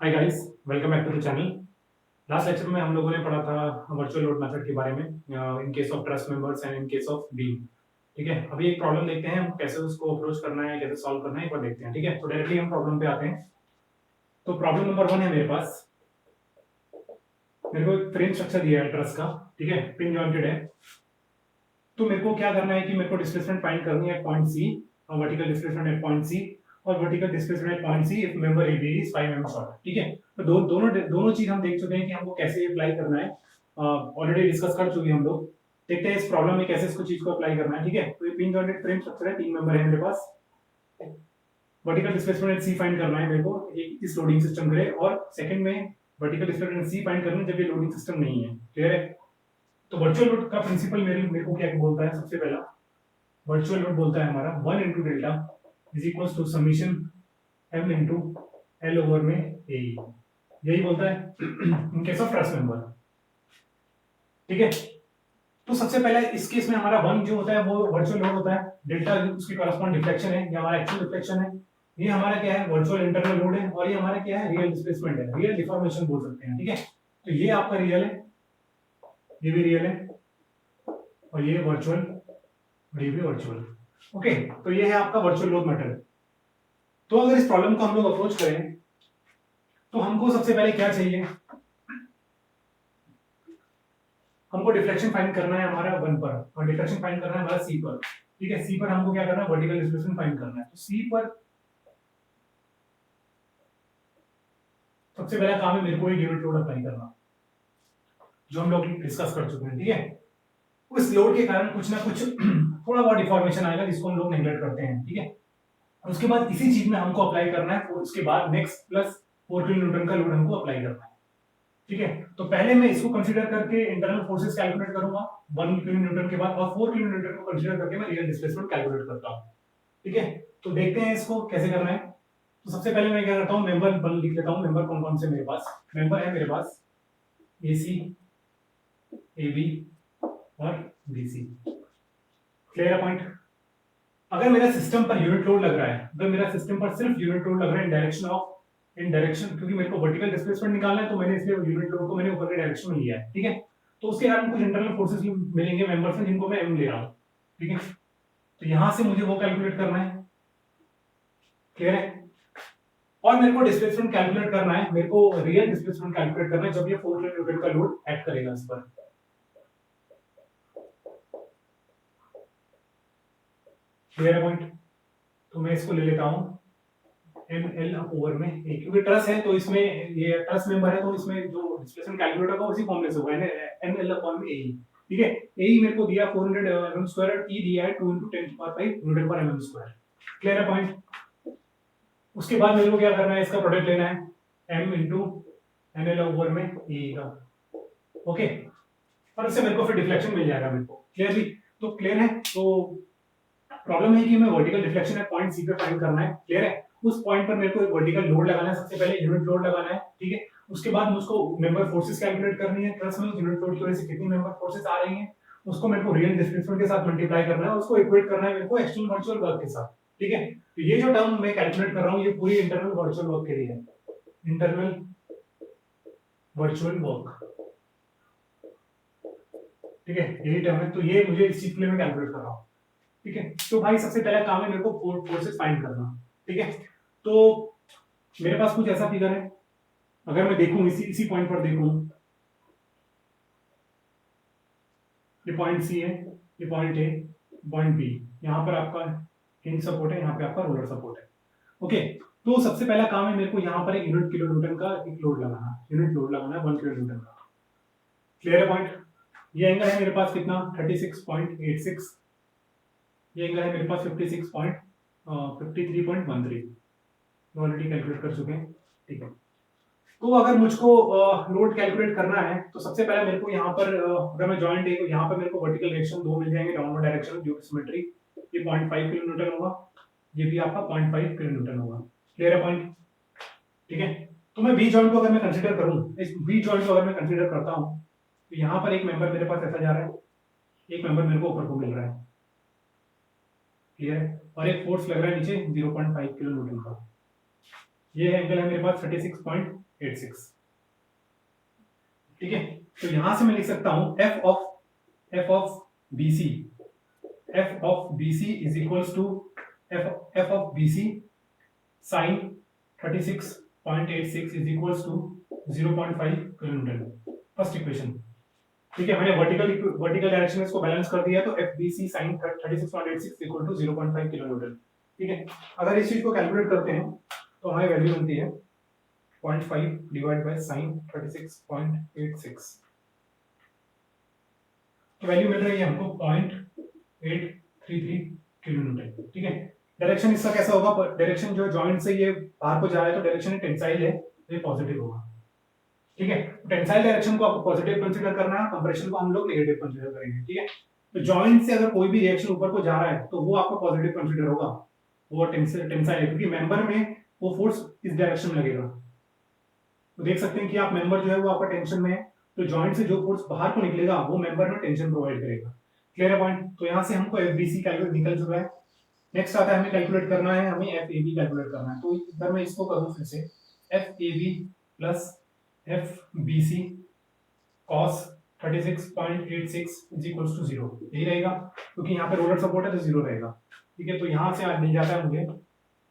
Hi guys, welcome back to the channel. Last lecture में हम लोगों ने पढ़ा था वर्चुअल लोड मेथड के बारे में इन case of trust members and in case of beam. ठीक है, अभी एक प्रॉब्लम देखते हैं हम कैसे उसको अप्रोच करना है, कैसे सॉल्व करना है, एक बार देखते हैं। ठीक है, तो डायरेक्टली हम प्रॉब्लम पे आते हैं। तो प्रॉब्लम नंबर 1 है मेरे पास। मेरे को एक फ्रेम स्ट्रक्चर दिया है ट्रस का। ठीक है, पिन जॉइंटेड है। तो मेरे को क्या करना है कि मेरे को डिस्प्लेसमेंट फाइंड करनी है पॉइंट सी, और vertical displacement at point C, और vertical displacement at point C if member AB is 5 mm short. ठीक है, तो दोनों चीज हम देख चुके हैं कि हमको कैसे अप्लाई करना है। ऑलरेडी डिस्कस कर चुके हैं हम लोग। देखते हैं इस प्रॉब्लम में कैसे इसको चीज को अप्लाई करना है। ठीक है, तो ये पिन जॉइंटेड फ्रेम स्ट्रक्चर है, 3 मेंबर है मेरे पास। Vertical displacement at C find करना है मेरे को इस लोडिंग सिस्टम के लिए, और सेकंड में वर्टिकल डिस्प्लेसमेंट सी फाइंड करना है जब ये लोडिंग सिस्टम नहीं है। क्लियर है? तो वर्चुअल लोड का प्रिंसिपल मेरे को क्या बोलता है? सबसे पहला वर्चुअल लोड बोलता है हमारा 1 into delta is equals to summation m into l over में a। यही बोलता है in case of truss member. ठीक है, तो सबसे पहले इस केस में हमारा 1 जो होता है वो वर्चुअल लोड होता है, डेल्टा उसकी कॉरेस्पॉन्ड डिफ्लेक्शन है, ये हमारा एक्चुअल डिफ्लेक्शन है। ये हमारा क्या है? वर्चुअल इंटरनल लोड है, और ये हमारा क्या है? रियल डिस्प्लेसमेंट है, रियल डिफॉर्मेशन बोल सकते हैं। ठीक है, तो ये आपका रियल है, ये भी रियल है, और ये वर्चुअल, और ये भी वर्चुअल। ओके, तो ये है आपका वर्चुअल लोड मेथड। तो अगर इस प्रॉब्लम को हम लोग अप्रोच करें तो हमको सबसे पहले क्या चाहिए? हमको डिफ्लेक्शन फाइंड करना है हमारा 1 पर, और डिफ्लेक्शन फाइंड करना है हमारा सी पर। ठीक है, सी पर हमको क्या करना है? वर्टिकल डिस्प्लेसमेंट फाइंड करना है। तो सी पर सबसे पहला काम है मेरे को एक यूनिट लोड अप्लाई करना, जो हम लोग डिस्कस कर चुके हैं। ठीक है, उस लोड के कारण कुछ ना कुछ थोड़ा बहुत डिफॉर्मेशन आएगा जिसको हम लोग नेगलेक्ट करते हैं। ठीक है, और उसके बाद इसी चीज में हमको अप्लाई करना है, और उसके बाद नेक्स्ट प्लस 4 किलो न्यूटन का लोड हमको अप्लाई करना है। ठीक है, तो पहले मैं इसको कंसीडर करके इंटरनल फोर्सेस कैलकुलेट करूंगा 1 किलो न्यूटन के बाद, और 4 किलो न्यूटन को कंसीडर करके मैं रियल डिस्प्लेसमेंट कैलकुलेट करता हूं। ठीक है, तो देखते हैं इसको कैसे करना है। तो सबसे पहले मैं क्या करता हूं? मेंबर बल लिख लेता हूं। मेंबर कौन कौन से मेरे पास मेंबर है? मेरे पास एसी, एबी और बीसी। क्लियर है पॉइंट? अगर मेरा सिस्टम पर यूनिट लोड लग रहा है, अगर मेरा सिस्टम पर सिर्फ यूनिट लोड लग रहा है इन डायरेक्शन, क्योंकि मेरे को वर्टिकल डिस्प्लेसमेंट निकालना है, तो मैंने इसलिए यूनिट लोड को मैंने ऊपर के डायरेक्शन में लिया है। ठीक है, तो उसके कारण कुछ इंटरनल फोर्सेस मिलेंगे मेंबर्स में, जिनको मैं एम ले रहा हूं। ठीक है, तो यहां से मुझे वो कैलकुलेट करना है। क्लियर है? और मेरे को डिस्प्लेसमेंट कैलकुलेट करना है, मेरे को रियल डिस्प्लेसमेंट कैलकुलेट करना है जब ये 4 किलो का लोड एक्ट करेगा इस पर। क्लियर है पॉइंट? तो मैं इसको ले लेता हूं एम एल ओवर में ए, क्योंकि ट्रस है तो इसमें ये ट्रस मेंबर है, तो इसमें जो डिस्प्लेसमेंट कैलकुलेट होगा उसी फॉर्मूले से होगा, एम एल अपॉन में ए। ठीक है, ए मेरे को दिया 400 mm स्क्वायर, और ई दिया है 2 × 10⁵ न्यूटन पर mm स्क्वायर। क्लियर है पॉइंट? उसके बाद मेरे को क्या करना है? इसका प्रोडक्ट लेना है m into M L over में ए का। ओके, और उससे मेरे को फिर डिफ्लेक्शन मिल जाएगा मेरे को। क्लियरली? तो क्लियर है? तो प्रॉब्लम है कि हमें वर्टिकल डिफ्लेक्शन है पॉइंट सी पे फाइंड करना है। क्लियर है? उस पॉइंट पर मेरे को एक वर्टिकल लोड लगाना है, सबसे पहले यूनिट लोड लगाना है। ठीक है, उसके बाद मुझको मेंबर फोर्सेस कैलकुलेट करनी है, ट्रस में यूनिट लोड की वजह से कितनी मेंबर फोर्सेस आ रही हैं, उसको मेरे को रियल डिस्प्लेसमेंट के साथ मल्टीप्लाई करना है, उसको इक्वेट करना है मेरे को एक्सटर्नल वर्चुअल वर्क के साथ। ठीक है, तो ये जो टर्म मैं कैलकुलेट कर रहा हूं ये पूरी इंटरनल वर्चुअल वर्क के लिए है। Internal virtual work. ठीक है, यही टर्म है, तो ये मुझे इस चीज के लिए मैं कैलकुलेट कर रहा हूं। ठीक है, तो भाई सबसे पहला काम है मेरे को फोर्सेस फाइंड करना। ठीक है, तो मेरे पास कुछ ऐसा फिगर है, अगर मैं देखूं इसी पॉइंट पर देखूं, ये पॉइंट सी है, ये पॉइंट ए, पॉइंट बी, यहाँ पर आपका हिंज सपोर्ट है, यहाँ पे आपका रोलर सपोर्ट है। ओके, तो सबसे पहला काम है मेरे को यहाँ पर एक यूनिट किलो न्यूटन का एक लोड लगाना, यूनिट लोड लगाना है 1 किलो न्यूटन का। क्लियर है पॉइंट? ये एंगल है मेरे पास कितना? 36.86। ये एंगल है मेरे पास 53.13 ऑलरेडी कैलकुलेट कर चुके हैं। ठीक है, तो अगर मुझको लोड कैलकुलेट करना है तो सबसे पहले मेरे को यहाँ पर अगर मैं जॉइंट ए को यहाँ पर मेरे को वर्टिकल डायरेक्शन दो मिल जाएंगे, downward direction due to symmetry. ये 0.5 किलो न्यूटन होगा, ये भी आपका 0.5 किलो न्यूटन होगा। क्लियर है पॉइंट? ठीक है, तो मैं बी जॉइंट को अगर मैं कंसीडर करूं, इस बी जॉइंट को अगर मैं कंसीडर करता हूं, तो यहाँ पर एक मेंबर मेरे पास ऐसा जा रहा है, एक मेंबर मेरे को ऊपर को मिल रहा है। क्लियर है? और एक फोर्स लग रहा है नीचे 0.5 किलो न्यूटन का। ये एंगल है मेरे पास 36.86, ठीक है। तो यहां से मैं लिख सकता हूं F of BC, F of BC is equals to F of BC sine 36.86 is equals to 0.5 kilonewton, first equation, ठीक है। मैंने वर्टिकल डायरेक्शन में इसको बैलेंस कर दिया, तो F B C sine 36.86 equal to 0.5 kilonewton, ठीक है। अगर इस चीज को कैलकुलेट करते हैं तो हमारी वैल्यू बनती है 0.5 डिवाइड बाय साइन 36.86, तो वैल्यू मिल रही है हमको 0.833 किलोन्यूटन, ठीक है। डायरेक्शन इसका कैसा होगा, डायरेक्शन जो जॉइंट से ये बाहर को जा रहा है तो डायरेक्शन टेंसाइल है, तो ये पॉजिटिव होगा, ठीक है। टेंसाइल डायरेक्शन को आपको पॉजिटिव कंसीडर करना है, कंप्रेशन को हम लोग नेगेटिव कंसीडर करेंगे, ठीक है। तो जॉइंट से अगर कोई भी रिएक्शन ऊपर को जा रहा है तो वो आपको पॉजिटिव कंसीडर होगा, वो टेंसाइल है, क्योंकि मेंबर में वो फोर्स इस डायरेक्शन में लगेगा। तो देख सकते हैं कि आप मेंबर जो है वो आपका टेंशन में है, तो जॉइंट से जो फोर्स बाहर को निकलेगा वो मेंबर में टेंशन प्रोवाइड करेगा, क्लियर है पॉइंट। तो यहाँ से हमको एफबीसी कैलकुलेट निकल चुका है। नेक्स्ट आता है हमें कैलकुलेट करना है, हमें एफएबी कैलकुलेट करना है। तो इधर मैं इसको करूँ फिर से, FAB plus FBC cos 36.86 is equals to 0, यही रहेगा क्योंकि यहाँ पे रोलर सपोर्ट है तो 0 रहेगा, ठीक है। तो यहाँ से आज मिल जाता है मुझे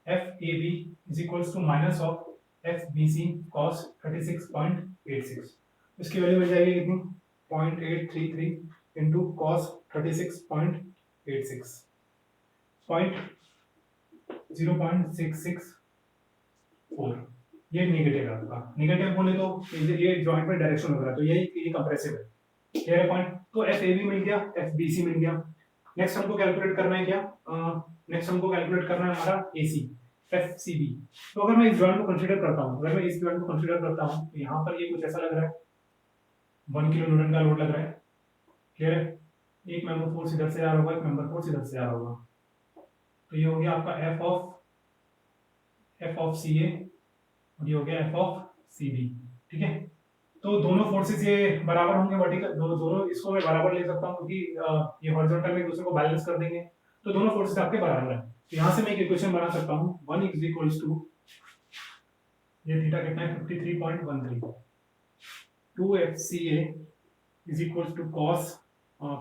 FAB is equals to minus of FBC cos 36.86, इसकी वैल्यू मिल जाएगी कितनी, 0.833 इंटू cos 36.86, 0.664, ये नेगेटिव है आपका। नेगेटिव बोले तो ये जॉइंट में डायरेक्शन हो रहा है, तो ये कंप्रेसिव है, क्लियर है पॉइंट। तो एफएबी मिल गया, एफबीसी मिल गया। नेक्स्ट हमको कैलकुलेट करना है क्या, नेक्स्ट हमको कैलकुलेट करना है हमारा एसी, एफसीबी। तो अगर मैं इस जॉइंट को कंसीडर करता हूं, अगर मैं इस जॉइंट को कंसीडर करता हूं तो यहाँ पर ये कुछ ऐसा लग रहा है, 1 किलो न्यूटन का लोड लग रहा है, क्लियर है। एक मेंबर फोर्स इधर से आ रहा होगा, एक मेंबर फोर्स इधर से आ रहा होगा, तो ये हो गया आपका एफ ऑफ सी ए और ये हो गया एफ ऑफ सी बी, ठीक है। तो दोनों फोर्सेस ये बराबर होंगे, वर्टिकल दोनों इसको मैं बराबर ले सकता हूं क्योंकि ये हॉरिजॉन्टल में एक दूसरे को बैलेंस कर देंगे, तो दोनों फोर्सेस आपके बराबर है। तो यहां से मैं एक इक्वेशन बना सकता हूं, 1 इज इक्वल्स टू, ये थीटा कितना है 53.13, 2fca is equals to cos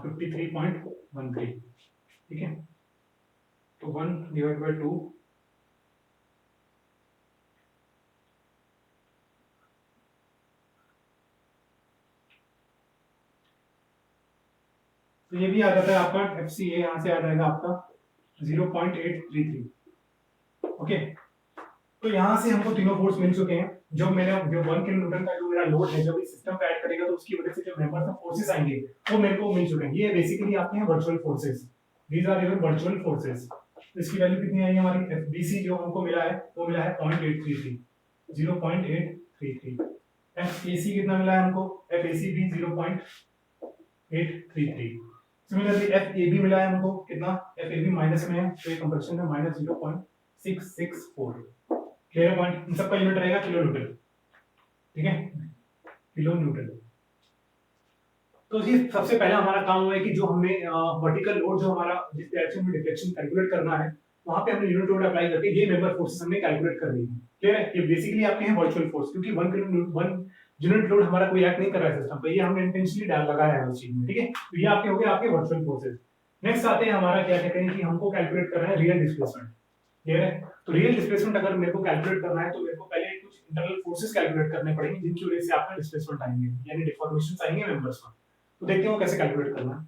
53.13, ठीक है। तो 1 डिवाइड बाय 2 तो ये भी आ जाता है आपका FCA, यहाँ से आ जाएगा आपका 0.833, ओके। तो यहाँ से हमको तीनों फोर्स मिल चुके हैं। जो 1 किलो न्यूटन का जो मेरा लोड है जब इस सिस्टम पे ऐड करेगा तो उसकी वजह से जो मेंबर्स ऑफ फोर्सेस आएंगे वो मेरे को मिल चुके हैं। ये बेसिकली आपके हैं virtual forces, these are your virtual forces. इसकी वैल्यू कितनी आई हमारी, FBC जो हमको मिला है वो मिला है 0.833, 0.833। FAC कितना मिला है हमको, FAC भी 0.833। सिमिलरली FAB मिला है हमको कितना, FAB माइनस में है तो ये कंप्रेशन में माइनस 0.664, क्लियर पॉइंट। इन सबका यूनिट रहेगा किलो न्यूटन, ठीक है, किलो न्यूटन। तो ये सबसे पहला हमारा काम हुआ है कि जो हमने वर्टिकल लोड जो हमारा जिस डायरेक्शन में डिफ्लेक्शन कैलकुलेट करना है वहां पे हमने यूनिट लोड अप्लाई करके ये मेंबर फोर्सेस हमने कैलकुलेट कर ली है, क्लियर है। ये बेसिकली आपके हैं वर्चुअल फोर्स, क्योंकि 1 यूनिट लोड हमारा कोई एक्ट नहीं कर रहा है सिस्टम पे, ये हमने इंटेंशनली डाल लगाया है उस चीज में, ठीक है। तो ये आपके हो गए आपके वर्चुअल फोर्सेस। नेक्स्ट आते हैं हमारा क्या कहते हैं कि हमको कैलकुलेट करना है रियल डिस्प्लेसमेंट, क्लियर है। तो रियल डिस्प्लेसमेंट अगर मेरे को कैलकुलेट करना है तो मेरे को पहले कुछ इंटरनल फोर्सेस कैलकुलेट करने पड़ेंगे जिनकी वजह से आपका डिस्प्लेसमेंट आएंगे, यानी डिफॉर्मेशंस आएंगे मेंबर्स में। तो देखते हैं वो कैसे कैलकुलेट करना है।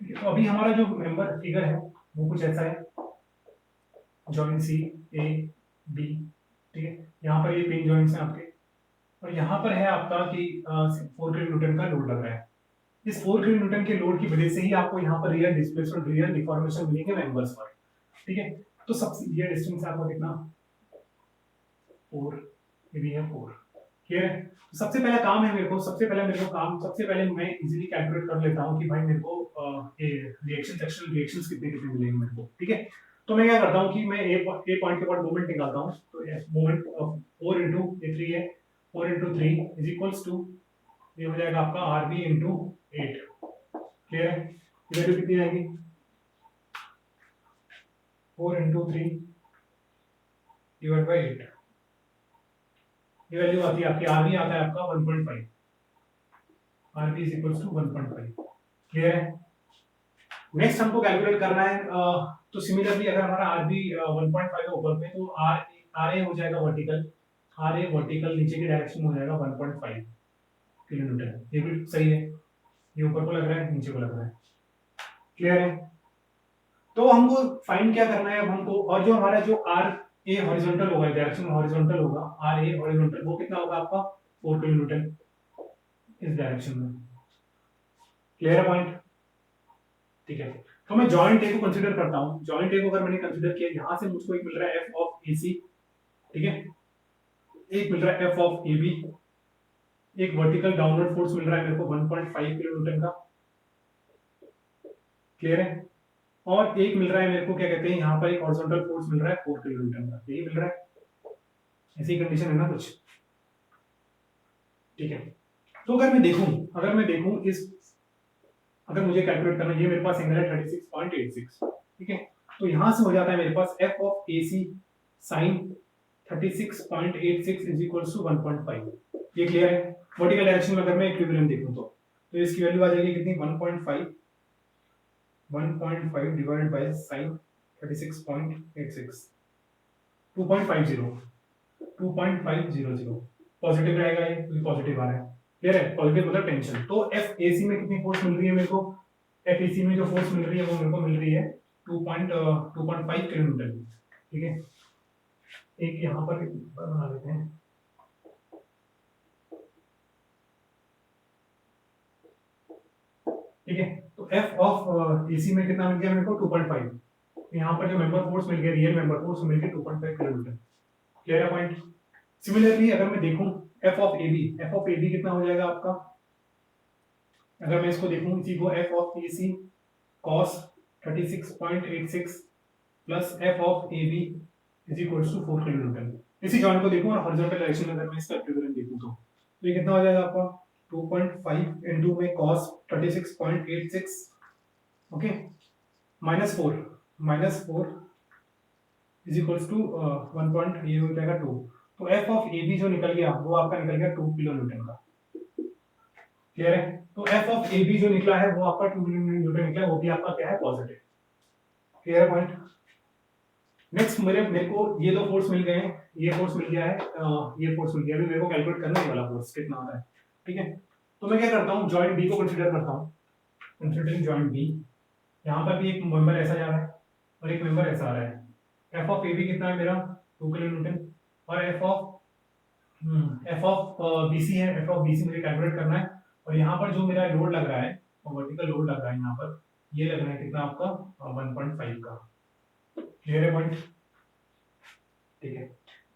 तो अभी हमारा जो मेंबर फिगर है वो कुछ ऐसा है, जॉइंट सी ए बी, ठीक है। यहाँ पर ये पिन जॉइंट्स हैं आपके, और यहाँ पर है आपका कि 4 किलो न्यूटन का लोड लग रहा है। इस 4 किलो न्यूटन के लोड की वजह से ही आपको यहाँ पर रियल डिस्प्लेसमेंट, रियल डिफॉर्मेशन मिलेंगे मेंबर्स पर, ठीक है। तो सबसे ये डिस्टेंस आपको कितना 4, ये भी है 4, क्लियर है। तो सबसे पहला काम है मेरे को, सबसे पहले मैं इजीली कैलकुलेट कर लेता हूँ कि भाई मेरे को ये रिएक्शन सेक्शनल रिएक्शंस कितने कितने मिलेंगे मेरे को, ठीक है। तो मैं क्या करता हूँ कि मैं ए पॉइंट के ऊपर मोमेंट निकालता हूँ, तो मोमेंट 4 इंटू ये 3 है, 4 इंटू 3 इज इक्वल्स टू, ये हो जाएगा आपका आर बी इंटू 8। क्लियर है? वैल्यू कितनी आएगी? 4 इंटू 3 डिवाइड बाई 8, ये वैल्यू आती है आपकी, आर बी आता है आपका 1.5, R B is equals to 1.5। Clear है? नेक्स्ट हमको कैलकुलेट करना है, तो सिमिलरली अगर हमारा आर बी 1.5 है ऊपर में, तो आर ए हो जाएगा वर्टिकल, आर ए वर्टिकल नीचे की डायरेक्शन में हो जाएगा 1.5 किलोमीटर। ये भी सही है, ये ऊपर को लग रहा है, नीचे को लग रहा है। क्लियर है? तो हमको फाइंड क्या करना है अब हमको, और जो हमारा जो आर ए हॉरिजॉन्टल होगा, डायरेक्शन में हॉरिजॉन्टल होगा, आर ए हॉरिजॉन्टल, वो कितना होगा आपका 4 किलोमीटर इस डायरेक्शन में। क्लियर है पॉइंट? ठीक है, तो मैं जॉइंट ए को कंसीडर करता हूं। जॉइंट ए को अगर मैंने कंसीडर किया, यहां से मुझको एक मिल रहा है एफ ऑफ ए सी, ठीक है, एक मिल रहा है एफ ऑफ ए बी, एक वर्टिकल डाउनवर्ड फोर्स मिल रहा है मेरे को 1.5 किलोन्यूटन का। क्लियर है? और एक मिल रहा है मेरे को, क्या कहते हैं, यहाँ पर एक हॉरिजॉन्टल फोर्स मिल रहा है 4 किलोन्यूटन का। यही मिल रहा है, ऐसी कंडीशन है ना कुछ? ठीक है, तो अगर मैं देखूं इस, अगर मुझे कैलकुलेट करना, ये मेरे पास एंगल है 36.86, ठीक है, तो यहां से हो जाता है मेरे पास F of A C sine 36.86 is equals to 1.5। ये क्लियर है? वर्टिकल डायरेक्शन में अगर मैं इक्विलिब्रियम देखूं तो इसकी वैल्यू आ जाएगी कितनी, 1.5 डिवाइडेड बाय साइन 36.86, 2.50 पॉजिटिव रहेगा, ये पॉजिटिव आ रहा है। क्लियर है? पॉजिटिव मतलब टेंशन। तो एफ ए सी में कितनी फोर्स मिल रही है मेरे को, एफ ए सी में जो फोर्स मिल रही है वो मेरे को मिल रही है 2.5 किलोमीटर। ठीक है, एक यहाँ पर बना लेते हैं, ठीक है, तो एफ ऑफ एसी में कितना मिल गया मेरे को 2.5, यहाँ पर जो मेंबर फोर्स मिल गया, रियल मेंबर फोर्स मिल गया 2.5 किलोमीटर। क्लियर है पॉइंट? सिमिलरली अगर मैं देखूं F of A B, F of A B कितना हो जाएगा आपका, अगर मैं इसको देखूं, इसी को F of A C cos 36.86 plus F of A B is equals to 4 kilometre. इसी जॉइंट को देखूं और हॉरिजॉन्टल डायरेक्शन में अगर मैं इसका इक्विवेलेंट देखूं तो ये कितना हो जाएगा आपका 2.5 इनटू में cos 36.86, okay, minus 4 is equals to 1 point, ये हो जाएगा 2। तो एफ ऑफ ए बी जो निकल गया वो आपका निकल गया 2 किलो न्यूटन का। क्लियर है? तो एफ ऑफ ए बी जो निकला है वो आपका 2 किलो न्यूटन निकला है, वो भी आपका क्या है, पॉजिटिव। क्लियर है पॉइंट? नेक्स्ट मेरे को ये दो फोर्स मिल गए हैं, ये फोर्स मिल गया है, ये फोर्स मिल गया है, अभी मेरे को कैलकुलेट करना है वाला फोर्स कितना आ रहा है। ठीक है, तो मैं क्या करता हूँ, जॉइंट बी को कंसीडर करता हूँ, कंसीडरिंग जॉइंट बी, यहाँ पर भी एक मेंबर ऐसा जा रहा है और एक मेंबर ऐसा आ रहा है। एफ ऑफ ए बी कितना है मेरा 2 किलो न्यूटन, और एफ ऑफ बी सी है, एफ ऑफ बी सी मुझे कैलकुलेट करना है, और यहाँ पर जो मेरा लोड लग रहा है, वर्टिकल लोड लग रहा है यहाँ पर, ये लग रहा है कितना आपका 1.5 का। क्लियर है पॉइंट? ठीक है,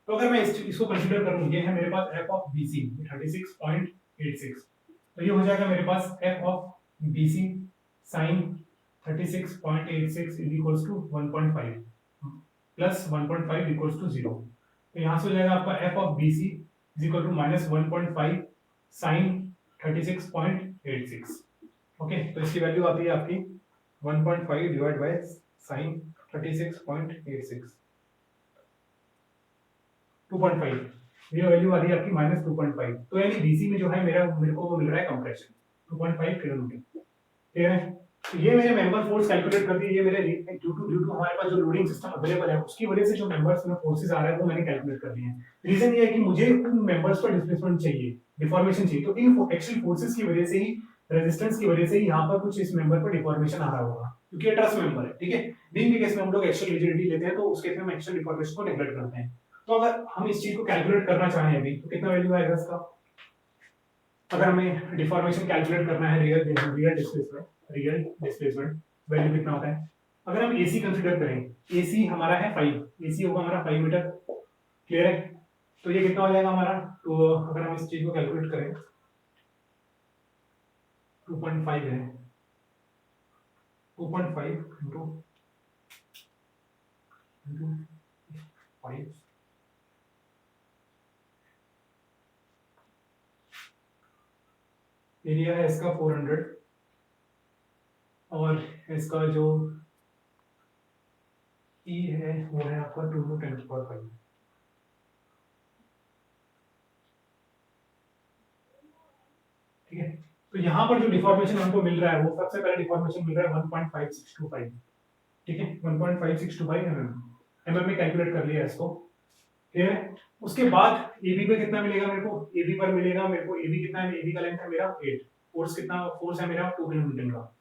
तो अगर मैं इसको कंसीडर करूं, ये है मेरे पास एफ ऑफ बी सी 36.86, तो ये हो जाएगा मेरे पास F of B C sine 36.86 is equals to 1.5 plus 1.5 equals to 0। तो यहाँ से हो जाएगा आपका F of B C is equal to minus 1.5 sine 36.86। Okay, तो इसकी वैल्यू आती है आपकी 1.5 डिवाइड बाय साइन 36.86, 2.5, ये वैल्यू आ रही है आपकी माइनस 2.5। तो यानी बीसी में जो है मेरे को वो मिल रहा है कंप्रेशन 2.5 किलोमीटर। ठीक है, तो ये मेरे मेंबर फोर्स कैलकुलेट कर दिए, ये मेरे ड्यू टू हमारे पास जो लोडिंग सिस्टम अवेलेबल है उसकी वजह से जो मेंबर्स में फोर्सेस आ रहे हैं वो मैंने कैलकुलेट कर दिए हैं। रीजन ये है कि मुझे उन मेंबर्स पर डिस्प्लेसमेंट चाहिए, डिफॉर्मेशन चाहिए, तो इन एक्चुअल फोर्सेस की वजह से ही, रेजिस्टेंस की वजह से ही यहाँ पर कुछ इस मेंबर पर डिफॉर्मेशन आ रहा होगा, क्योंकि ये ट्रस मेंबर है। ठीक है, बीम के केस में हम लोग एक्चुअल रिजिडिटी लेते हैं, तो उस केस में हम एक्चुअल डिफॉर्मेशन को नेग्लेक्ट करते हैं। तो अगर हम इस चीज को कैलकुलेट करना चाहें अभी, तो कितना वैल्यू आएगा इसका, अगर हमें डिफॉर्मेशन कैलकुलेट करना है, रियल डिस्प्लेसमेंट वैल्यू कितना होता है, अगर हम एसी कंसीडर करें, एसी हमारा है 5, एसी होगा हमारा 5 मीटर। क्लियर है? तो ये कितना हो जाएगा हमारा, तो अगर हम इस चीज को कैलकुलेट करें, 2.5 है, 2.5 इंटू 5, एरिया है इसका 400 और इसका जो ई है वो है आपका 2 to 10 की पावर 5। ठीक है, तो यहाँ पर जो डिफॉर्मेशन हमको मिल रहा है वो सबसे पहले डिफॉर्मेशन मिल रहा है 1.5625। ठीक है, 1.5625 mm में कैलकुलेट कर लिया इसको। ठीक है, उसके बाद एबी पे कितना मिलेगा मेरे को, एबी पर मिलेगा मेरे को, एबी कितना है, एबी का लेंथ है मेरा 8, फोर्स कितना, फोर्स है मेरा 2 किलोन्यूटन का।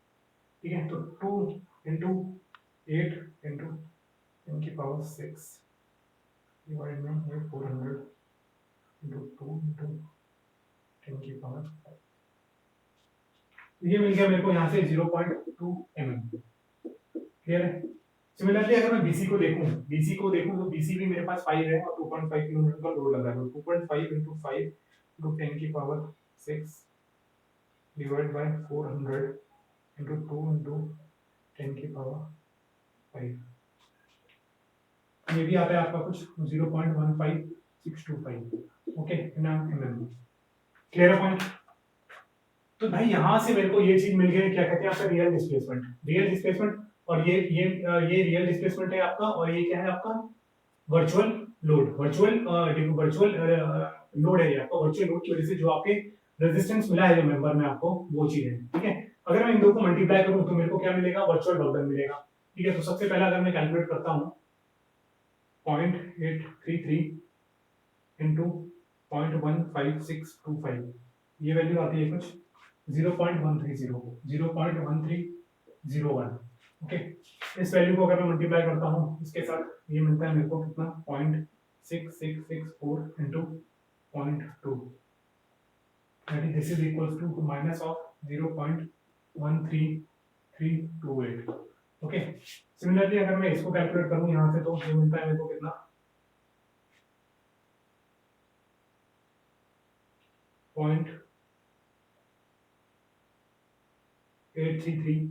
ठीक है, तो 2 into 8 into 10 की पावर 6 डिवाइड में ये 400 into 2 into 10 की पावर 5। ये मिल गया मेरे को यहाँ से 0.2 mm। क्लियर है। सिमिलरली अगर मैं बीसी को देखूं तो बीसी भी मेरे पास 5 है और 2.5 किलोमीटर का लोड लगा है, तो 2.5 into 5 into 10 की power 6 divide by 400 into 2 into 10 की पावर 5। ये भी आता है आपका कुछ 0.15625। Okay, clear point. तो भाई यहाँ से मेरे को ये चीज मिल गई, क्या कहते हैं आपका रियल डिस्प्लेसमेंट, और ये रियल डिस्प्लेसमेंट है आपका, और ये क्या है आपका वर्चुअल लोड, वर्चुअल लोड है ये आपका, वर्चुअल लोड की वजह से जो आपके रेजिस्टेंस मिला है जो मेंबर में आपको, वो चीज है। ठीक है, अगर मैं इन दो को मल्टीप्लाई करूं तो मेरे को क्या मिलेगा, वर्चुअल वर्क मिलेगा। ठीक है, तो सबसे पहले अगर मैं कैलकुलेट करता हूं 0.833 into 0.15625, ये वैल्यू आती है कुछ 0.1301। ओके, इस वैल्यू को अगर मैं मल्टीप्लाई करता हूँ इसके साथ, ये मिलता है मेरे को कितना 0.6664 into 0.2, that is this is equals to minus of 0.13328। Okay, similarly अगर मैं इसको कैलकुलेट करूँ यहाँ से तो ये मिलता है मेरे को कितना 0.833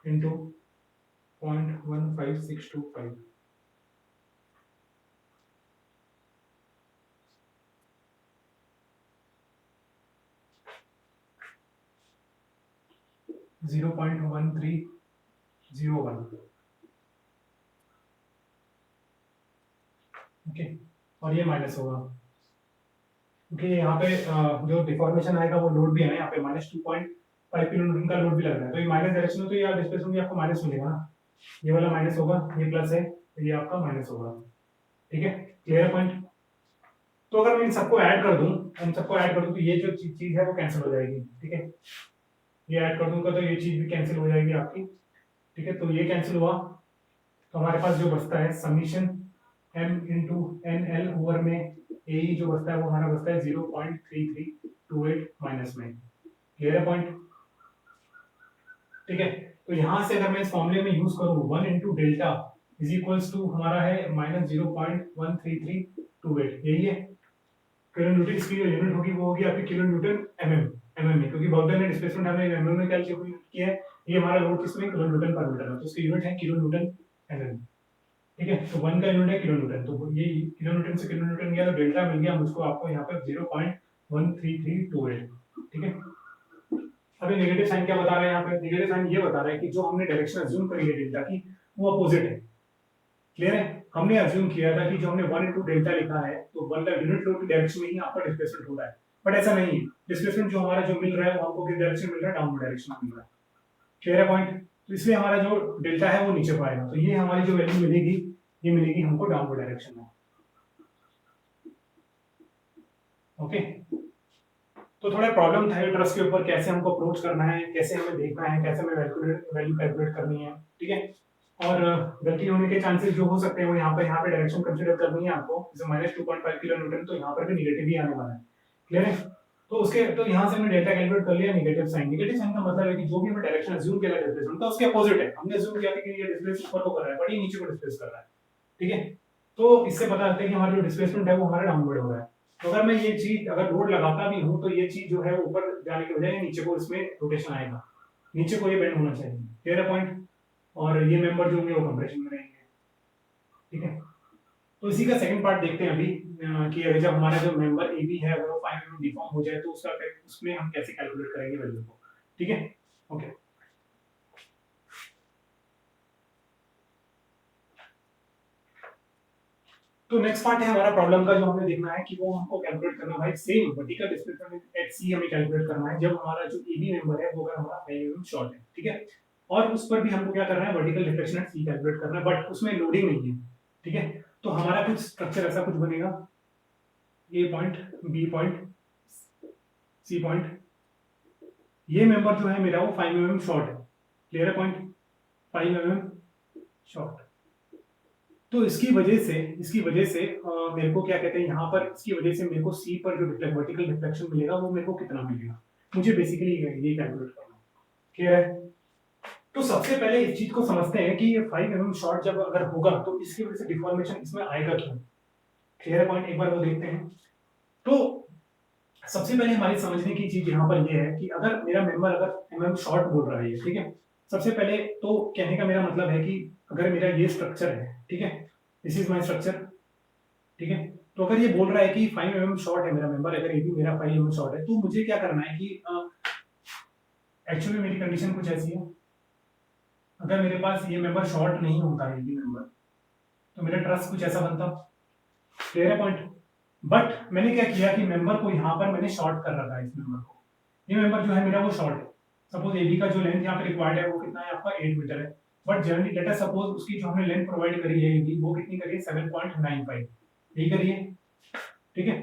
into 0.15625। 0.1301। ओके, और ये माइनस होगा क्योंकि यहाँ पे जो डिफॉर्मेशन आएगा वो लोड भी है ना, यहाँ पे -2.5 किलो न्यूटन का लोड भी लग रहा है, तो ये माइनस डायरेक्शन में, तो ये डिस्प्लेसमेंट भी आपको माइनस मिलेगा ना, ये वाला माइनस होगा, ये प्लस है तो ये आपका माइनस होगा। ठीक है, क्लियर पॉइंट। तो अगर मैं इन सबको ऐड कर दूं तो ये जो चीज है वो कैंसिल हो जाएगी। ठीक है, ये ऐड कर दूंगा तो ये चीज भी कैंसिल हो जाएगी आपकी। ठीक है, तो ये कैंसिल हुआ तो हमारे पास जो बचता है summation m into nl over में ए जो बचता है वो हमारा बचता है 0.3328 माइनस में। क्लियर है पॉइंट। ठीक है, तो यहां से अगर मैं इस फॉर्मूले में यूज करूं 1 into delta is equals to हमारा है -0.13328, यही है किलो न्यूटन। इसकी जो यूनिट होगी वो होगी आपकी किलो न्यूटन mm में, क्योंकि बॉर्डर ने डिस्प्लेसमेंट हमें mm में कैलकुलेट किया है, ये हमारा लोड किसमें किलो न्यूटन पर मीटर है, तो इसकी यूनिट है किलो न्यूटन mm। ठीक है, तो 1 का यूनिट है किलो न्यूटन, तो ये किलो न्यूटन से किलो न्यूटन गया तो डेल्टा मिल गया मुझको आपको यहाँ पर 0.13328। ठीक है, अभी नेगेटिव साइन क्या बता रहा है यहाँ पे, नेगेटिव साइन ये बता रहा है कि जो हमने डायरेक्शन अज्यूम करी है डेल्टा की वो अपोजिट है। क्लियर है, हमने अज्यूम किया था कि जो हमने 1 into डेल्टा लिखा है तो 1 का यूनिट फ्लो की डायरेक्शन में ही आपका डिस्प्लेसमेंट हो रहा है, बट ऐसा नहीं है। डिस्प्लेसमेंट जो हमारा जो मिल रहा है वो हमको किस डायरेक्शन मिल रहा है, डाउनवर्ड डायरेक्शन में मिल रहा है। क्लियर है पॉइंट। तो इसलिए हमारा जो डेल्टा है वो नीचे को आएगा, तो ये हमारी जो वैल्यू मिलेगी ये मिलेगी हमको डाउनवर्ड डायरेक्शन में। ओके, तो थोड़ा प्रॉब्लम था ट्रस्ट के ऊपर, कैसे हमको अप्रोच करना है, कैसे हमें देखना है, कैसे हमें वैल्यू कैलकुलेट करनी है। ठीक है, और गलती होने के चांसेस जो हो सकते हैं वो यहाँ पे डायरेक्शन कंसीडर करनी है आपको, जैसे -2.5 किलो न्यूटन, तो यहाँ पर भी नेगेटिव ही आने वाला है। क्लियर है, तो यहाँ से हमने डेल्टा कैलकुलेट कर लिया। नेगेटिव साइन का मतलब है कि जो भी हमें डायरेक्शन अज्यूम किया डिस्प्लेसमेंट का उसके अपोजिट है। हमने अज्यूम किया था कि ये डिस्प्लेस ऊपर को कर रहा है बट ये नीचे को डिस्प्लेस कर रहा है। ठीक है, तो इससे पता लगता है कि हमारा जो डिस्प्लेसमेंट है वो हमारा डाउनवर्ड हो रहा है। तो अगर मैं ये चीज अगर लोड लगाता भी हूँ तो ये चीज जो है ऊपर जाने के बजाय नीचे को इसमें रोटेशन आएगा, नीचे को ये बेंड होना चाहिए। क्लियर है पॉइंट, और ये मेंबर जो होंगे वो कंप्रेशन में रहेंगे। ठीक है, तो इसी का सेकंड पार्ट देखते हैं अभी कि अगर जब हमारा जो मेंबर ए बी है अगर वो 5 mm डिफॉर्म हो जाए तो उसका उसमें हम कैसे कैलकुलेट करेंगे वैल्यू को, ठीक है। ओके, तो नेक्स्ट पार्ट है हमारा प्रॉब्लम का, जो हमें देखना है कि वो हमको कैलकुलेट करना है सेम वर्टिकल डिस्प्लेसमेंट एट सी हमें कैलकुलेट करना है जब हमारा जो ए बी मेंबर है वो अगर हमारा 5 mm शॉर्ट है, ठीक है। और उस पर भी हमको क्या करना है, vertical deflection at C calculate करना है, बट उसमें लोडिंग नहीं है, ठीक है। तो हमारा कुछ स्ट्रक्चर ऐसा कुछ बनेगा, A point, B point, C point, ये मेंबर जो है मेरा वो 5 mm शॉर्ट है, क्लियर है पॉइंट, 5 mm शॉर्ट। तो इसकी वजह से मेरे को क्या कहते हैं यहाँ पर, इसकी वजह से मेरे को सी पर जो वर्टिकल डिफ्लेक्शन मिलेगा वो मेरे को कितना मिलेगा, मुझे बेसिकली ये कैलकुलेट करना है, क्लियर है। तो सबसे पहले इस चीज को समझते हैं कि ये 5 mm शॉर्ट जब अगर होगा तो इसकी वजह से डिफॉर्मेशन इसमें आएगा क्यों, क्लियर है पॉइंट, एक बार वो देखते हैं। तो सबसे पहले हमारी समझने की चीज यहाँ पर ये है कि अगर मेरा मेंबर अगर mm शॉर्ट बोल रहा है, ठीक है, सबसे पहले तो कहने का मेरा मतलब है कि अगर मेरा ये स्ट्रक्चर है, ठीक है, दिस इज माय स्ट्रक्चर, ठीक है। तो अगर ये बोल रहा है कि 5 mm शॉर्ट है मेरा मेंबर, अगर ये भी मेरा 5 mm शॉर्ट है, तो मुझे क्या करना है कि एक्चुअली मेरी कंडीशन कुछ ऐसी है, अगर मेरे पास ये मेंबर शॉर्ट नहीं होता है, ये मेंबर, तो मेरा ट्रस्ट कुछ ऐसा बनता, क्लियर है पॉइंट। बट मैंने क्या किया कि मेंबर को यहाँ पर मैंने शॉर्ट कर रखा है, इस मेंबर को, ये मेंबर जो है मेरा वो शॉर्ट है। सपोज एबी का जो लेंथ यहाँ पे रिक्वायर्ड है वो कितना है आपका 8 मीटर है, but generally let us suppose उसकी जो हमने लेंथ प्रोवाइड करी है एबी वो कितनी करी है, 7.95, यही करिए, ठीक है।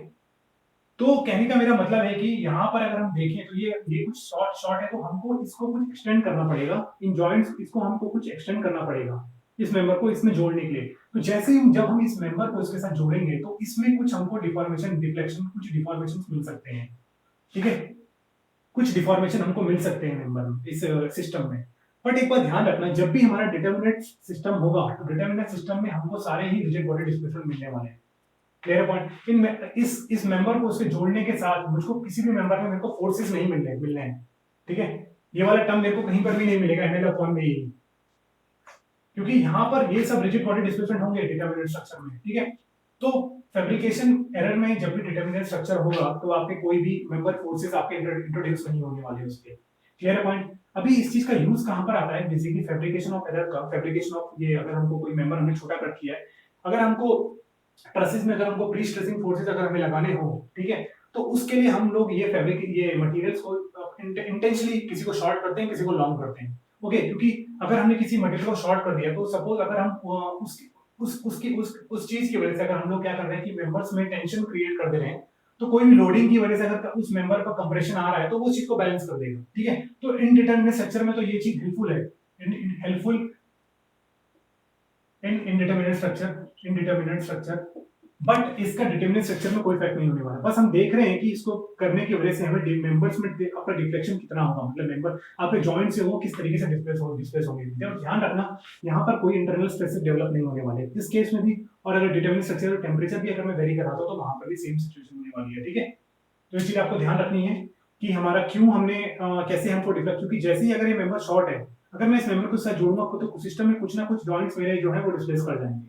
तो कहने का मेरा मतलब है कि यहाँ पर अगर हम देखें तो ये कुछ शॉर्ट शॉर्ट है, तो हमको इसको कुछ एक्सटेंड करना पड़ेगा, इन जॉइंट्स इसको हमको कुछ एक्सटेंड करना पड़ेगा इस मेंबर को इसमें जोड़ने के लिए। तो जैसे ही जब हम इस मेंबर को इसके साथ जोड़ेंगे तो इसमें कुछ हमको डिफॉर्मेशन डिफ्लेक्शन कुछ डिफॉर्मेशन मिल सकते हैं, ठीक है, कुछ डिफॉर्मेशन हमको मिल सकते हैं मेंबर इस सिस्टम में। बट एक बार ध्यान रखना, जब भी हमारा डिटरमिनेट सिस्टम होगा तो डिटरमिनेट सिस्टम में हमको सारे ही रिजिड बॉडी डिस्प्लेसमेंट मिलने वाले हैं, क्लियर पॉइंट। इस मेंबर को उससे जोड़ने के साथ मुझको किसी भी मेंबर में मेरे को फोर्सेस नहीं मिलने हैं, ठीक है। ये वाला टर्म मेरे को कहीं पर भी नहीं मिलेगा एमएल अपॉन में ही, क्योंकि यहाँ पर ये सब रिजिड बॉडी डिस्प्लेसमेंट होंगे डिटरमिनेट स्ट्रक्चर में, ठीक है। तो फैब्रिकेशन एरर में जब भी डिटरमिनेट स्ट्रक्चर होगा तो आपके कोई भी मेंबर फोर्सेस आपके इंट्रोड्यूस नहीं होने वाले उसके, क्लियर पॉइंट। अभी इस चीज का यूज कहां पर आता है, बेसिकली फैब्रिकेशन ऑफ एरर का, फैब्रिकेशन ऑफ ये अगर हमको कोई मेंबर हमने छोटा कट किया है, अगर हमको ट्रसेस में अगर हमको प्री स्ट्रेसिंग फोर्सेस अगर हमें लगाने हो, ठीक है, तो उसके लिए हम लोग ये मटेरियल्स को इंटेंशनली किसी को शॉर्ट करते हैं, किसी को लॉन्ग करते हैं, ओके। क्योंकि अगर हमने किसी मटेरियल को शॉर्ट कर दिया तो सपोज अगर हम उस चीज की वजह से अगर हम लोग क्या कर रहे हैं कि मेंबर्स में टेंशन क्रिएट कर दे रहे हैं, तो कोई भी लोडिंग की वजह से अगर उस मेंबर पर कंप्रेशन आ रहा है तो वो चीज को बैलेंस कर देगा, ठीक है। तो इनडिटरमिनेट स्ट्रक्चर में तो ये चीज हेल्पफुल है, helpful in indeterminate structure, but इसका डिटरमिनेट स्ट्रक्चर में कोई इफेक्ट नहीं होने वाला। बस हम देख रहे हैं कि इसको करने की वजह से हमें मेंबर्स में आपका डिफ्लेक्शन कितना होगा, मतलब मेंबर आपके जॉइंट से वो किस तरीके से डिस्प्लेस होंगे। जब ध्यान रखना यहाँ पर कोई इंटरनल स्ट्रेसेस डेवलप नहीं होने वाले इस केस में भी, और अगर डिटरमिनेट स्ट्रक्चर टेम्परेचर भी अगर मैं वेरी कराता हूं तो वहां पर भी सेम सिचुएशन होने वाली है, ठीक है। तो ये चीज आपको ध्यान रखनी है कि हमारा क्यों हमने कैसे हमको डिफ्लेक्ट, क्योंकि जैसे ही अगर ये मेंबर शॉर्ट है, अगर मैं इस मेंबर को साथ जोड़ूंगा तो सिस्टम में कुछ ना कुछ जॉइंट्स मेरे जो है वो डिस्प्लेस कर जाएंगे,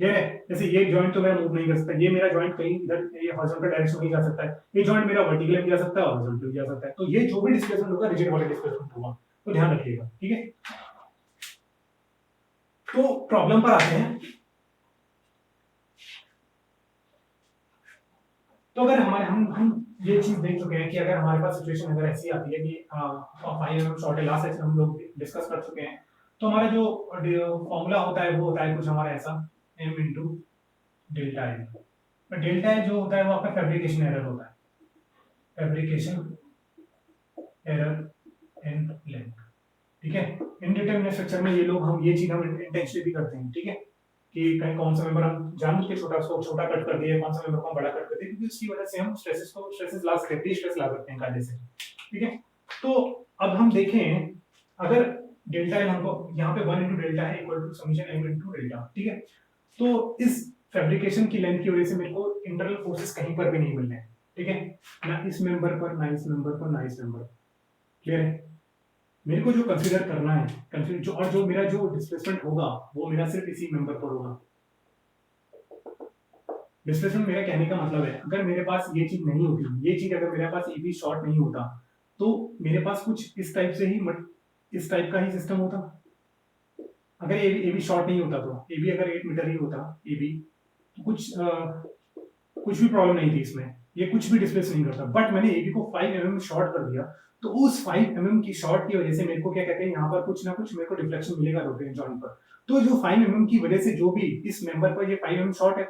क्लियर है। जैसे ये जॉइंट तो मेरा मूव नहीं कर सकता, ये मेरा जॉइंट कहीं इधर ये हॉरिजॉन्टल डायरेक्शन में जा सकता है, ये जॉइंट मेरा वर्टिकल में जा सकता है, हॉरिजॉन्टल में जा सकता है। तो ये जो भी डिस्प्लेसमेंट होगा रिजिड बॉडी डिस्प्लेसमेंट होगा, तो ध्यान रखिएगा, ठीक है। तो प्रॉब्लम पर आते हैं। तो अगर हमारे हम ये चीज देख चुके हैं कि अगर हमारे पास सिचुएशन अगर ऐसी आती है कि 5 mm शॉर्ट है, लास्ट सेक्शन हम लोग डिस्कस कर चुके हैं, तो हमारा जो फॉर्मूला होता है वो होता है कुछ हमारा ऐसा, m into delta L. Delta L जो होता है वो आपका फैब्रिकेशन एरर होता है, फैब्रिकेशन एरर इन लेंथ, ठीक है। इनडिटरमिनेट स्ट्रक्चर में ये लोग हम ये चीज हम इंटेंशनली भी करते हैं, ठीक है, कि कहीं कौन सा मेंबर हम जानबूझ के छोटा कट कर दिए, कौन सा मेंबर को हम बड़ा कट कर दिए, क्योंकि उसकी वजह से हम स्ट्रेसेस ला सकते हैं, स्ट्रेस ला सकते हैं कायदे से, ठीक है। तो अब हम देखें, अगर डेल्टा एल हमको यहाँ पे 1 into डेल्टा है equal to summation m into delta, ठीक है। तो इस फैब्रिकेशन की लेंथ की वजह से मेरे को इंटरनल फोर्सेस कहीं पर भी नहीं मिल रहे हैं, ठीक है, ना इस मेंबर पर, ना इस मेंबर पर, ना इस मेंबर पर, क्लियर है। मेरे को जो कंसीडर करना है, जो मेरा जो डिस्प्लेसमेंट होगा वो मेरा सिर्फ इसी मेंबर पर होगा, डिस्प्लेसमेंट मेरा कहने का मतलब है, अगर मेरे पास ये चीज नहीं होती, ये चीज अगर मेरे पास ए बी शॉर्ट नहीं होता, तो मेरे पास कुछ इस टाइप से ही इस टाइप का ही सिस्टम होता। अगर ए बी शॉर्ट नहीं होता, तो ए बी अगर 8 मीटर ही होता ए बी, तो कुछ भी प्रॉब्लम नहीं थी इसमें, ये कुछ भी डिस्प्लेस नहीं करता। बट मैंने ए बी को 5 mm शॉर्ट कर दिया, तो उस 5 mm की शॉर्ट की वजह से मेरे को क्या कहते हैं, यहाँ पर कुछ ना कुछ मेरे को डिफ्लेक्शन मिलेगा रोटेशन जॉइंट पर। तो जो 5 mm की वजह से जो भी इस मेंबर पर ये 5 mm शॉर्ट है,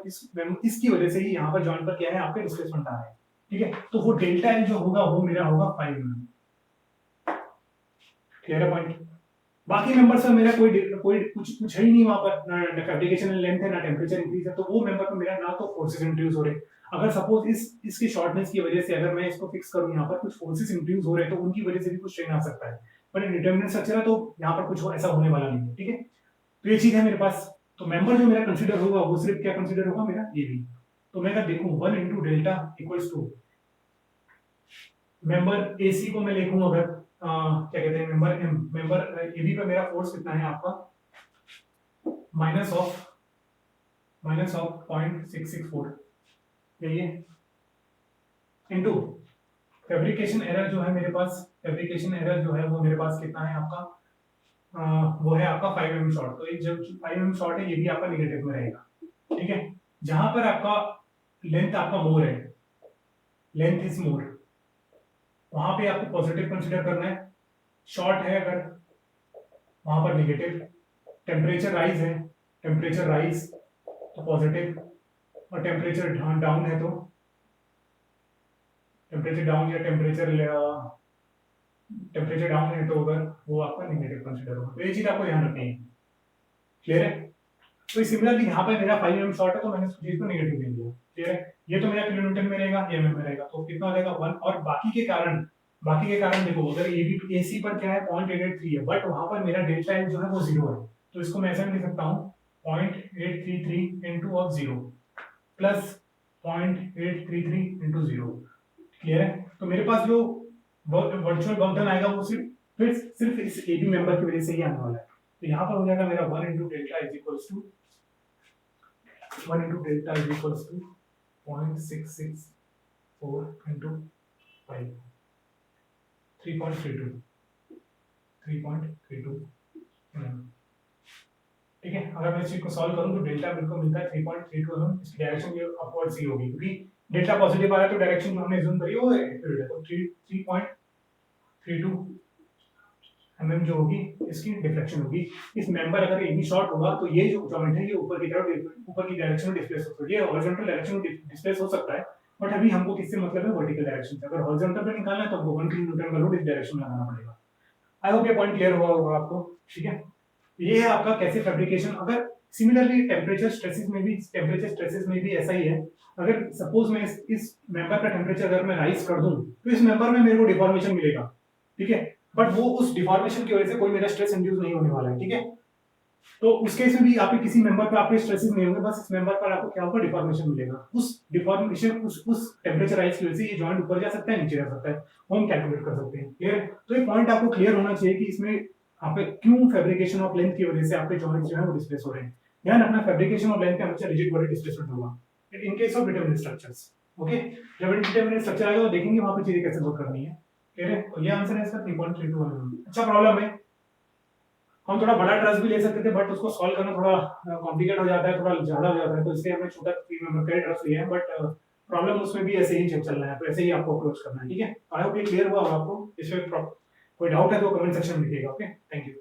इसकी वजह से ही यहाँ पर जॉइंट पर क्या है, आपके डिस्प्लेसमेंट आ रहा है। ठीक है, तो वो डेल्टा एल जो होगा वो मेरा होगा 5 mm। क्लियर है पॉइंट? बाकी मेंबर्स में मेरा कोई कुछ है ही नहीं वहां पर, ना फैब्रिकेशन लेंथ है, ना टेम्परेचर इंक्रीज है, तो वो मेंबर पर मेरा ना तो फोर्सेस इंट्रोड्यूस हो रहे। अगर सपोज इसकी शॉर्टनेस की वजह से अगर मैं इसको फिक्स करूं, यहाँ पर कुछ फोर्सेस इंट्रोड्यूस हो रहे हैं, तो उनकी वजह से भी कुछ स्ट्रेन आ सकता है। पर इंडिटरमिनेट स्ट्रक्चर है, तो यहाँ पर कुछ ऐसा होने वाला नहीं है। ठीक है, तो ये चीज है मेरे पास। तो मेंबर जो मेरा कंसीडर होगा वो सिर्फ क्या कंसीडर होगा, मेरा ए बी। तो मैं अगर देखूं 1 into delta equals to member A C को मैं लिखूं, अगर क्या कहते हैं, मेंबर ए बी पे मेरा फोर्स कितना है आपका, माइनस ऑफ 0.664, यही है, इनटू फैब्रिकेशन एरर जो है मेरे पास, फैब्रिकेशन एरर जो है वो मेरे पास कितना है आपका, वो है आपका 5 mm शॉर्ट। तो ये जब 5 mm शॉर्ट है, ये भी आपका नेगेटिव में रहेगा। ठीक है, जहां पर आपका लेंथ आपका मोर है, लेंथ इज मोर, वहां पे आपको पॉजिटिव कंसीडर करना है। शॉर्ट है अगर, वहां पर नेगेटिव। टेम्परेचर राइज है, टेम्परेचर राइज तो पॉजिटिव, और टेम्परेचर डाउन है तो टेम्परेचर डाउन, या टेम्परेचर डाउन है तो अगर वो आपका नेगेटिव कंसीडर होगा। तो ये चीज आपको ध्यान रखनी है। क्लियर है? तो सिमिलरली यहाँ पे मेरा 5 mm शॉर्ट है, तो मैंने उस चीज को नेगेटिव ले लिया। क्लियर है? ये तो मेरा किलोमीटर में रहेगा, ये में रहेगा, तो कितना हो जाएगा 1। और बाकी के कारण देखो, अगर ए सी पर क्या है 0.883 है, बट वहां पर मेरा डेल्टा एल जो है वो 0 है, तो इसको मैं ऐसा लिख सकता हूँ 0.833 into of 0 plus 0.833 into 0। Clear है? तो मेरे पास जो वर्चुअल वर्क डन आएगा वो सिर्फ इस ए बी मेंबर की वजह से ही आने वाला है। तो यहाँ पर हो जाएगा मेरा 1 into delta is equals to 0.664 into 5, 3.32 ठीक है। अगर मैं इस चीज को सॉल्व करूं तो डेल्टा बिल्कुल मिलता है 3.32 mm। इसकी डायरेक्शन ये अपवर्ड्स ही होगी, क्योंकि डेल्टा पॉजिटिव आ रहा है, तो डायरेक्शन जो हमने अज्यूम करी वो है, तो 3.32 mm जो होगी इसकी डिफ्लेक्शन होगी। इस मेंबर अगर ए बी शॉर्ट होगा, तो ये जो ज्योमेट्री है ये ऊपर की डायरेक्शन में डिस्प्लेस होगी। ये हॉरिजॉन्टल डायरेक्शन में डिस्प्लेस हो सकता है, बट अभी हमको किससे मतलब है, वर्टिकल डायरेक्शन से। अगर हॉरिजॉन्टल पे निकालना है तो हमको 1 किलोन्यूटन का लोड इस डायरेक्शन में लगाना पड़ेगा। आई होप ये पॉइंट क्लियर हुआ होगा आपको। ठीक है, ये है आपका कैसे फैब्रिकेशन। अगर सिमिलरली टेम्परेचर स्ट्रेसेस में भी ऐसा ही है। अगर सपोज मैं इस मेंबर का टेम्परेचर अगर मैं राइज कर दूं, तो इस मेंबर में मेरे को डिफॉर्मेशन मिलेगा। ठीक है, बट वो उस डिफॉर्मेशन की वजह से कोई मेरा स्ट्रेस इंड्यूस नहीं होने वाला है। ठीक है, तो उस केस में भी आपके किसी मेंबर पे आपके स्ट्रेसेस नहीं होंगे, बस इस मेंबर पर आपको क्या होगा, डिफॉर्मेशन मिलेगा। उस डिफॉर्मेशन उस टेम्परेचर राइज की वजह से ये जॉइंट ऊपर जा सकता है, नीचे जा सकता है, वो हम कैलकुलेट कर सकते हैं। क्लियर? तो ये पॉइंट आपको क्लियर होना चाहिए कि इसमें आपके क्यों फैब्रिकेशन ऑफ लेंथ की वजह से आपके जॉइंट्स जो है वो डिस्प्लेस हो रहे हैं। ध्यान रखना, फैब्रिकेशन ऑफ लेंथ का हमेशा रिजिड बॉडी डिस्प्लेसमेंट होगा इन case of determinate structures. Okay, जब डिटरमिनेट स्ट्रक्चर आएगा तो देखेंगे वहां पे चीजें कैसे वर्क करनी है। क्लियर है? तो ये आंसर है इसका 3.32। अच्छा प्रॉब्लम है, हम थोड़ा बड़ा ट्रस भी ले सकते थे, बट उसको सॉल्व करना थोड़ा कॉम्प्लिकेट हो जाता है, थोड़ा ज्यादा हो जाता है, तो इसलिए हमने छोटा 3 मेंबर का ट्रस लिया है। बट प्रॉब्लम उसमें भी ऐसे ही चल रहा है, तो ऐसे ही आपको अप्रोच करना है। ठीक है, आई होप ये क्लियर हुआ आपको। इसमें कोई डाउट है तो कमेंट सेक्शन में लिखिएगा। Okay, thank you.